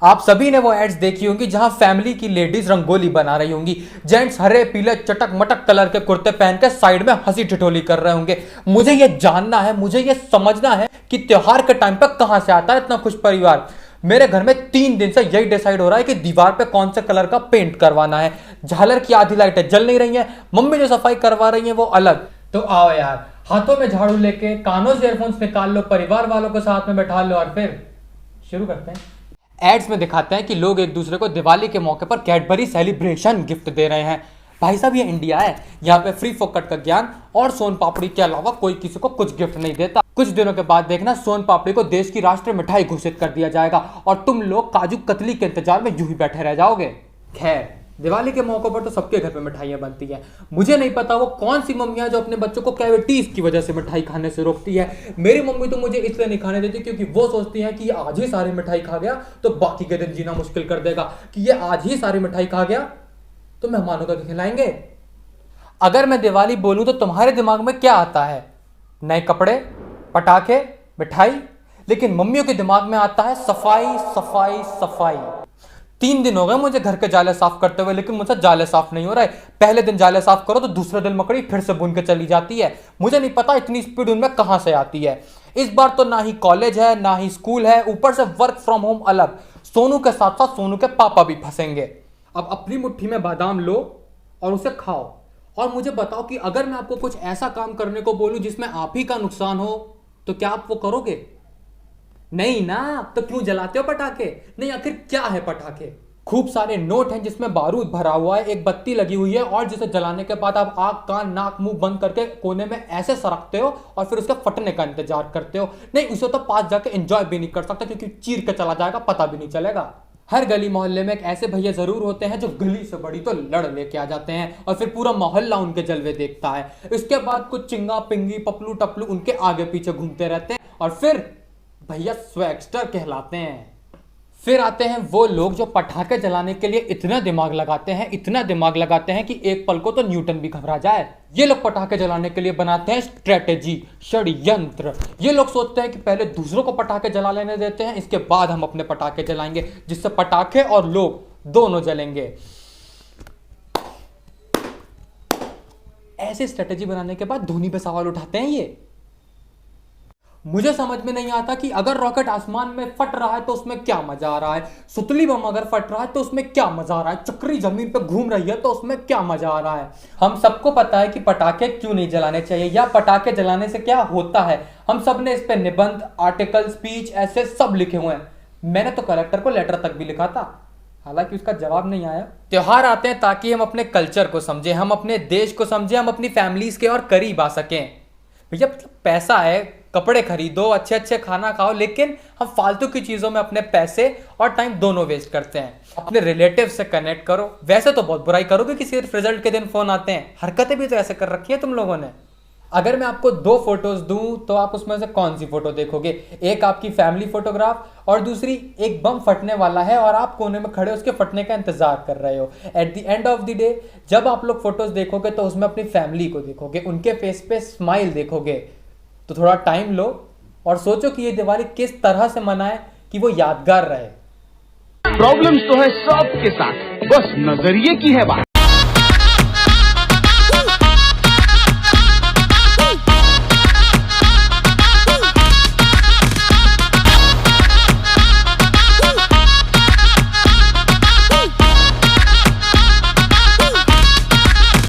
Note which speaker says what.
Speaker 1: आप सभी ने वो एड्स देखी होंगी जहां फैमिली की लेडीज रंगोली बना रही होंगी, जेंट्स हरे पीले चटक मटक कलर के कुर्ते पहन के साइड में हंसी ठिठोली कर रहे होंगे। मुझे ये जानना है, मुझे ये समझना है कि त्योहार के टाइम पर कहां से आता है इतना खुश परिवार। मेरे घर में 3 दिन से यही डिसाइड हो रहा है कि दीवार पे कौन से कलर का पेंट करवाना है। झालर की आधी लाइटें जल नहीं रही हैं, मम्मी जो सफाई करवा रही है वो अलग। तो आओ यार, हाथों में झाड़ू लेके कानों से ईयरफोन्स निकाल लो, परिवार वालों को साथ में बैठा लो और फिर शुरू करते हैं। एड्स में दिखाते हैं कि लोग एक दूसरे को दिवाली के मौके पर कैडबरी सेलिब्रेशन गिफ्ट दे रहे हैं। भाई साहब ये इंडिया है, यहाँ पे फ्री फोकट का ज्ञान और सोन पापड़ी के अलावा कोई किसी को कुछ गिफ्ट नहीं देता। कुछ दिनों के बाद देखना सोन पापड़ी को देश की राष्ट्रीय मिठाई घोषित कर दिया जाएगा और तुम लोग काजू कतली के इंतजार में यूं ही बैठे रह जाओगे। खैर, दिवाली के मौके पर तो सबके घर पे मिठाइयां बनती हैं। मुझे नहीं पता वो कौन सी मम्मियां जो अपने बच्चों को कैविटीज की वजह से मिठाई खाने से रोकती है। मेरी मम्मी तो मुझे इसलिए नहीं खाने देती क्योंकि वो सोचती है कि ये आज ही सारी मिठाई खा गया तो बाकी के दिन जीना मुश्किल कर देगा, कि ये आज ही सारी मिठाई खा गया तो मेहमानों का खिलाएंगे। अगर मैं दिवाली बोलूं तो तुम्हारे दिमाग में क्या आता है? नए कपड़े, पटाखे, मिठाई। लेकिन मम्मियों के दिमाग में आता है सफाई सफाई सफाई। 3 दिन हो गए मुझे घर के जाले साफ करते हुए, लेकिन मुझसे जाले साफ नहीं हो रहा है। पहले दिन जाले साफ करो तो दूसरे दिन मकड़ी फिर से बुन के चली जाती है। मुझे नहीं पता इतनी स्पीड उनमें कहां से आती है। इस बार तो ना ही कॉलेज है ना ही स्कूल है, ऊपर से वर्क फ्रॉम होम अलग। सोनू के साथ साथ सोनू के पापा भी फंसेंगे। अब अपनी मुट्ठी में बादाम लो और उसे खाओ और मुझे बताओ कि अगर मैं आपको कुछ ऐसा काम करने को बोलूं जिसमें आप ही का नुकसान हो तो क्या आप वो करोगे? नहीं ना, तो क्यों जलाते हो पटाखे? नहीं, आखिर क्या है पटाखे? खूब सारे नोट हैं जिसमें बारूद भरा हुआ है, एक बत्ती लगी हुई है और जिसे जलाने के बाद आप आंख कान नाक मुंह बंद करके कोने में ऐसे सरकते हो और फिर उसके फटने का इंतजार करते हो। नहीं, उसे तो पास जाके एंजॉय भी नहीं कर सकते क्योंकि चीर के चला जाएगा, पता भी नहीं चलेगा। हर गली मोहल्ले में एक ऐसे भैया जरूर होते हैं जो गली से बड़ी तो लड़ लेके आ जाते हैं और फिर पूरा मोहल्ला उनके जलवे देखता है। इसके बाद कुछ चिंगा पिंगी पपलू टपलू उनके आगे पीछे घूमते रहते हैं और फिर भैया स्वैगस्टर कहलाते हैं। फिर आते हैं वो लोग जो पटाखे जलाने के लिए इतना दिमाग लगाते हैं, इतना दिमाग लगाते हैं कि एक पल को तो न्यूटन भी घबरा जाए। ये लोग पटाखे जलाने के लिए बनाते हैं स्ट्रेटेजी, षड्यंत्र। ये लोग सोचते हैं कि पहले दूसरों को पटाखे जला लेने देते हैं, इसके बाद हम अपने पटाखे जलाएंगे, जिससे पटाखे और लोग दोनों जलेंगे। ऐसी स्ट्रेटेजी बनाने के बाद धोनी पे सवाल उठाते हैं ये। मुझे समझ में नहीं आता कि अगर रॉकेट आसमान में फट रहा है तो उसमें क्या मजा आ रहा है, सुतली बम अगर फट रहा है तो उसमें क्या मजा आ रहा है, चक्री जमीन पे घूम रही है तो उसमें क्या मजा आ रहा है। हम सबको पता है कि पटाखे क्यों नहीं जलाने चाहिए या पटाखे जलाने से क्या होता है। हम सब ने इस पे निबंध, आर्टिकल, स्पीच ऐसे सब लिखे हुए हैं। मैंने तो कलेक्टर को लेटर तक भी लिखा था, हालांकि उसका जवाब नहीं आया। त्योहार आते हैं ताकि हम अपने कल्चर को समझें, हम अपने देश को समझें, हम अपनी फैमिलीज के और करीब आ सकें। भैया पैसा है, कपड़े खरीदो, अच्छे अच्छे खाना खाओ, लेकिन हम फालतू की चीजों में अपने पैसे और टाइम दोनों वेस्ट करते हैं। अपने रिलेटिव से कनेक्ट करो। वैसे तो बहुत बुराई करोगे कि सिर्फ रिजल्ट के दिन फोन आते हैं, हरकतें भी तो ऐसे कर रखी है तुम लोगों ने। अगर मैं आपको 2 फोटोज दूं तो आप उसमें से कौन सी फोटो देखोगे? एक आपकी फैमिली फोटोग्राफ और दूसरी एक बम फटने वाला है और आप कोने में खड़े उसके फटने का इंतजार कर रहे हो। At the end of the day जब आप लोग फोटोज देखोगे तो उसमें अपनी फैमिली को देखोगे, उनके फेस पे स्माइल देखोगे। तो थोड़ा टाइम लो और सोचो कि ये दिवाली किस तरह से मनाएं कि वो यादगार रहे।
Speaker 2: प्रॉब्लम्स तो है सबके साथ, बस नजरिए की है बात।